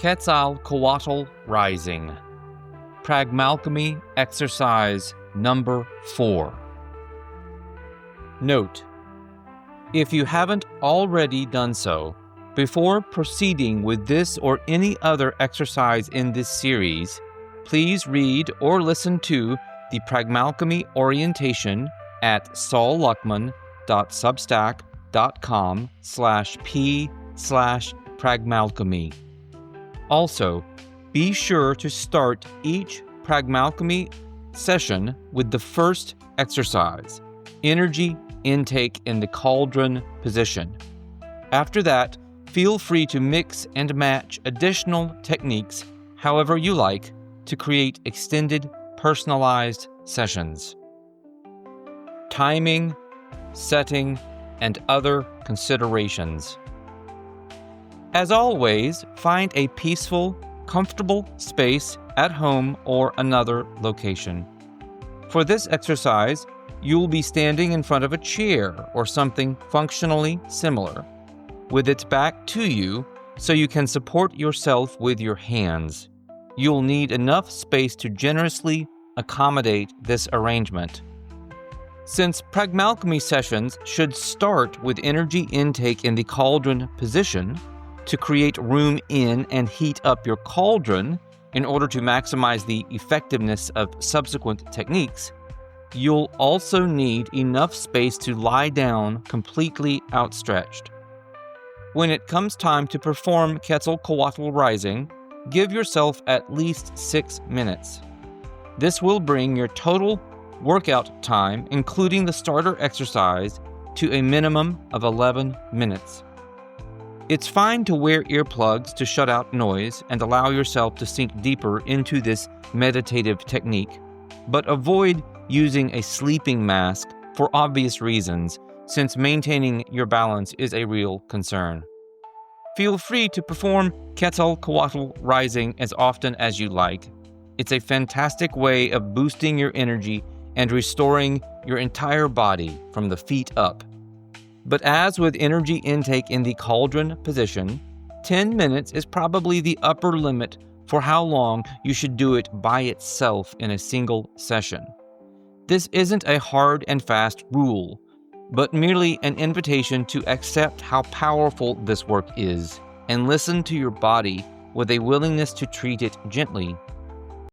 Quetzalcoatl Rising. PragmAlchemy Exercise Number 4. Note: if you haven't already done so, before proceeding with this or any other exercise in this series, please read or listen to the PragmAlchemy orientation at saulluckman.substack.com/p/PragmAlchemy. Also, be sure to start each PragmAlchemy session with the first exercise, energy intake in the cauldron position. After that, feel free to mix and match additional techniques however you like to create extended, personalized sessions. Timing, setting, and other considerations. As always, find a peaceful, comfortable space at home or another location. For this exercise, you will be standing in front of a chair or something functionally similar, with its back to you so you can support yourself with your hands. You'll need enough space to generously accommodate this arrangement. Since PragmAlchemy sessions should start with energy intake in the cauldron position to create room in and heat up your cauldron in order to maximize the effectiveness of subsequent techniques, you'll also need enough space to lie down completely outstretched. When it comes time to perform Quetzalcoatl Rising, give yourself at least 6 minutes. This will bring your total workout time, including the starter exercise, to a minimum of 11 minutes. It's fine to wear earplugs to shut out noise and allow yourself to sink deeper into this meditative technique, but avoid using a sleeping mask for obvious reasons, since maintaining your balance is a real concern. Feel free to perform Quetzalcoatl Rising as often as you like. It's a fantastic way of boosting your energy and restoring your entire body from the feet up. But as with energy intake in the cauldron position, 10 minutes is probably the upper limit for how long you should do it by itself in a single session. This isn't a hard and fast rule, but merely an invitation to accept how powerful this work is and listen to your body with a willingness to treat it gently